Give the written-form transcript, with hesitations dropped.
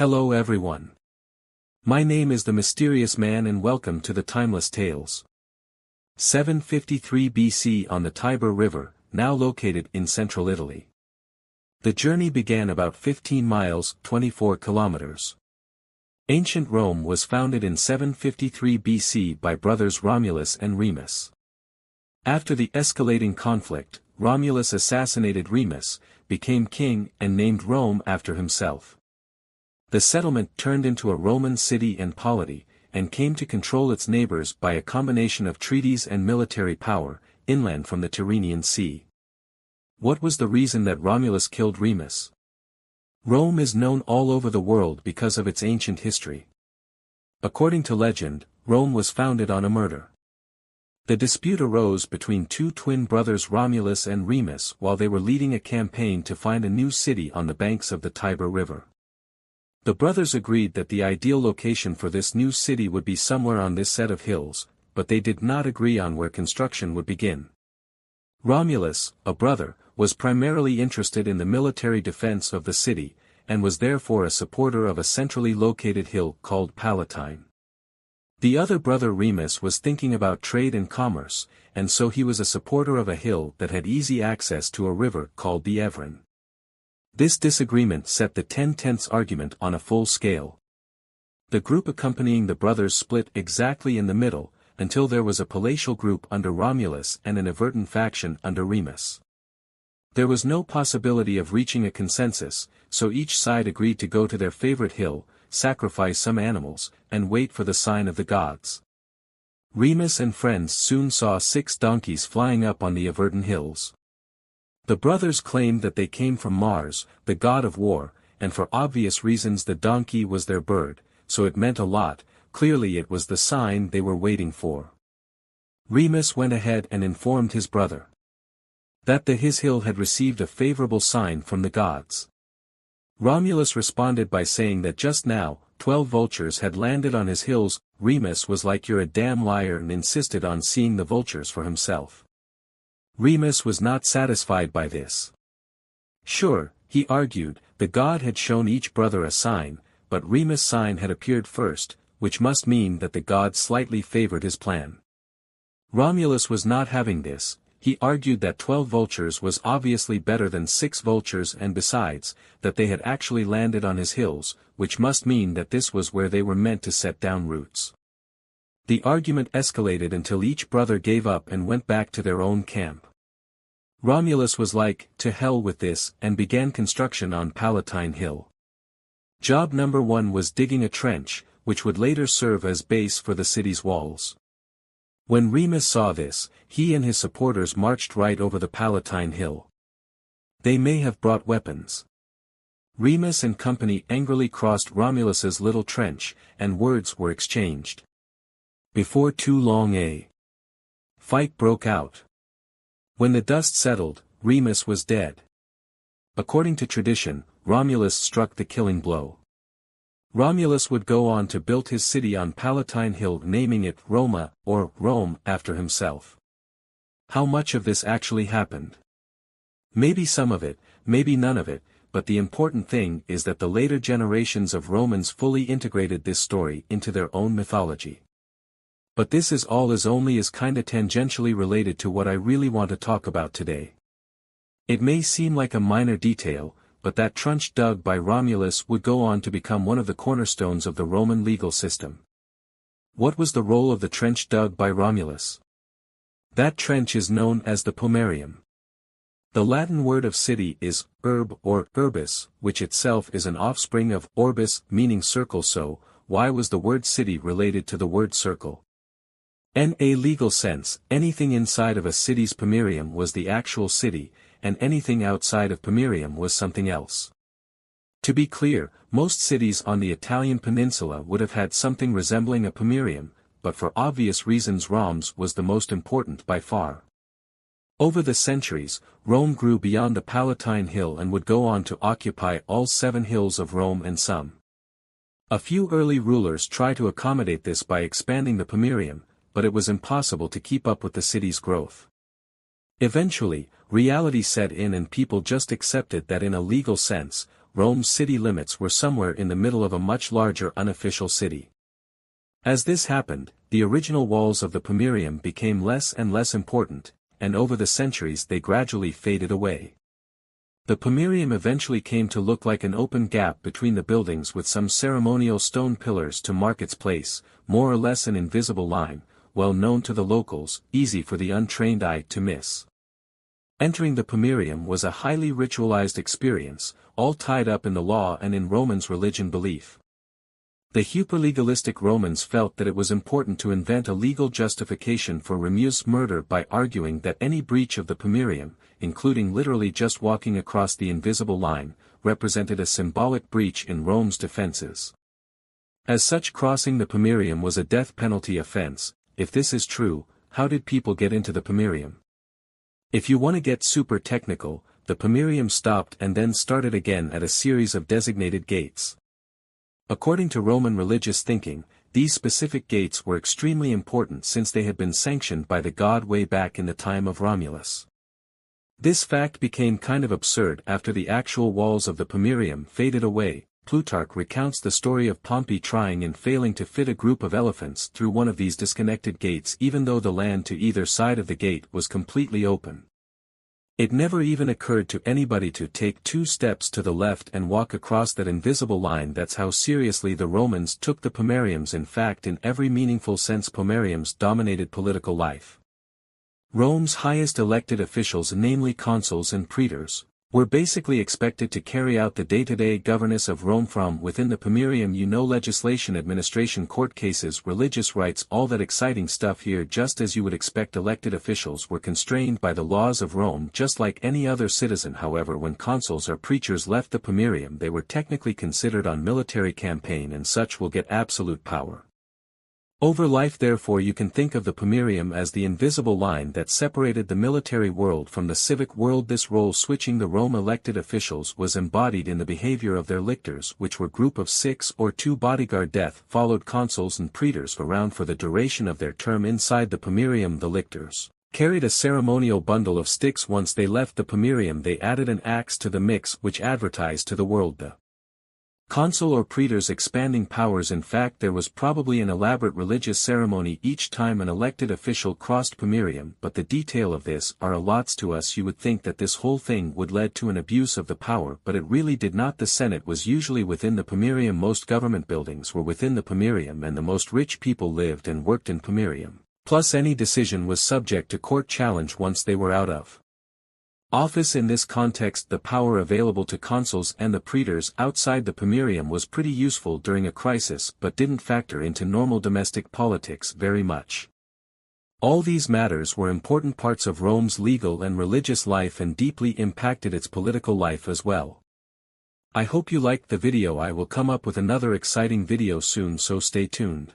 Hello everyone. My name is the Mysterious Man and welcome to the Timeless Tales. 753 BC on the Tiber River, now located in central Italy. The journey began about 15 miles, 24 kilometers. Ancient Rome was founded in 753 BC by brothers Romulus and Remus. After the escalating conflict, Romulus assassinated Remus, became king and named Rome after himself. The settlement turned into a Roman city and polity, and came to control its neighbors by a combination of treaties and military power, inland from the Tyrrhenian Sea. What was the reason that Romulus killed Remus? Rome is known all over the world because of its ancient history. According to legend, Rome was founded on a murder. The dispute arose between two twin brothers Romulus and Remus while they were leading a campaign to find a new city on the banks of the Tiber River. The brothers agreed that the ideal location for this new city would be somewhere on this set of hills, but they did not agree on where construction would begin. Romulus, a brother, was primarily interested in the military defense of the city, and was therefore a supporter of a centrally located hill called Palatine. The other brother Remus was thinking about trade and commerce, and so he was a supporter of a hill that had easy access to a river called the Evron. This disagreement set the 10-tenths argument on a full scale. The group accompanying the brothers split exactly in the middle, until there was a palatial group under Romulus and an Everton faction under Remus. There was no possibility of reaching a consensus, so each side agreed to go to their favorite hill, sacrifice some animals, and wait for the sign of the gods. Remus and friends soon saw 6 donkeys flying up on the Everton hills. The brothers claimed that they came from Mars, the god of war, and for obvious reasons the donkey was their bird, so it meant a lot. Clearly it was the sign they were waiting for. Remus went ahead and informed his brother that his hill had received a favorable sign from the gods. Romulus responded by saying that just now, 12 vultures had landed on his hills. Remus was like, "You're a damn liar," and insisted on seeing the vultures for himself. Remus was not satisfied by this. Sure, he argued, the god had shown each brother a sign, but Remus' sign had appeared first, which must mean that the god slightly favored his plan. Romulus was not having this. He argued that 12 vultures was obviously better than 6 vultures, and besides, that they had actually landed on his hills, which must mean that this was where they were meant to set down roots. The argument escalated until each brother gave up and went back to their own camp. Romulus was like, "To hell with this," and began construction on Palatine Hill. Job number 1 was digging a trench, which would later serve as base for the city's walls. When Remus saw this, he and his supporters marched right over the Palatine Hill. They may have brought weapons. Remus and company angrily crossed Romulus's little trench, and words were exchanged. Before too long a fight broke out. When the dust settled, Remus was dead. According to tradition, Romulus struck the killing blow. Romulus would go on to build his city on Palatine Hill, naming it Roma, or Rome, after himself. How much of this actually happened? Maybe some of it, maybe none of it, but the important thing is that the later generations of Romans fully integrated this story into their own mythology. But this is only kinda tangentially related to what I really want to talk about today. It may seem like a minor detail, but that trench dug by Romulus would go on to become one of the cornerstones of the Roman legal system. What was the role of the trench dug by Romulus? That trench is known as the pomerium. The Latin word of city is urb or urbis, which itself is an offspring of orbis, meaning circle. So, why was the word city related to the word circle? In a legal sense, anything inside of a city's pomerium was the actual city, and anything outside of pomerium was something else. To be clear, most cities on the Italian peninsula would have had something resembling a pomerium, but for obvious reasons Rome's was the most important by far. Over the centuries, Rome grew beyond the Palatine Hill and would go on to occupy all 7 hills of Rome and some. A few early rulers tried to accommodate this by expanding the pomerium, but it was impossible to keep up with the city's growth. Eventually, reality set in and people just accepted that in a legal sense, Rome's city limits were somewhere in the middle of a much larger unofficial city. As this happened, the original walls of the Pomerium became less and less important, and over the centuries they gradually faded away. The Pomerium eventually came to look like an open gap between the buildings with some ceremonial stone pillars to mark its place, more or less an invisible line, well known to the locals, easy for the untrained eye to miss. Entering the Pomerium was a highly ritualized experience, all tied up in the law and in Romans' religion belief. The hyperlegalistic Romans felt that it was important to invent a legal justification for Remus' murder by arguing that any breach of the Pomerium, including literally just walking across the invisible line, represented a symbolic breach in Rome's defenses. As such, crossing the Pomerium was a death penalty offense. If this is true, how did people get into the Pomerium? If you want to get super technical, the Pomerium stopped and then started again at a series of designated gates. According to Roman religious thinking, these specific gates were extremely important since they had been sanctioned by the god way back in the time of Romulus. This fact became kind of absurd after the actual walls of the Pomerium faded away. Plutarch recounts the story of Pompey trying and failing to fit a group of elephants through one of these disconnected gates even though the land to either side of the gate was completely open. It never even occurred to anybody to take 2 steps to the left and walk across that invisible line. That's how seriously the Romans took the Pomeriums. In fact, in every meaningful sense, Pomeriums dominated political life. Rome's highest elected officials, namely consuls and praetors, were basically expected to carry out the day-to-day governance of Rome from within the Pomerium. Legislation, administration, court cases, religious rites, all that exciting stuff here. Just as you would expect, elected officials were constrained by the laws of Rome just like any other citizen. However, when consuls or praetors left the Pomerium, they were technically considered on military campaign and such will get absolute power over life. Therefore, you can think of the Pomerium as the invisible line that separated the military world from the civic world. This role switching the Rome elected officials was embodied in the behavior of their lictors, which were group of 6 or 2 bodyguard. Death followed consuls and praetors around for the duration of their term inside the Pomerium. The lictors carried a ceremonial bundle of sticks. Once they left the Pomerium, they added an axe to the mix, which advertised to the world the consul or praetor's expanding powers. In fact, there was probably an elaborate religious ceremony each time an elected official crossed Pomerium, but the detail of this are a lots to us. You would think that this whole thing would lead to an abuse of the power, but it really did not. The Senate was usually within the Pomerium, most government buildings were within the Pomerium, and the most rich people lived and worked in Pomerium. Plus, any decision was subject to court challenge once they were out of office. In this context, the power available to consuls and the praetors outside the Pomerium was pretty useful during a crisis, but didn't factor into normal domestic politics very much. All these matters were important parts of Rome's legal and religious life and deeply impacted its political life as well. I hope you liked the video. I will come up with another exciting video soon, so stay tuned.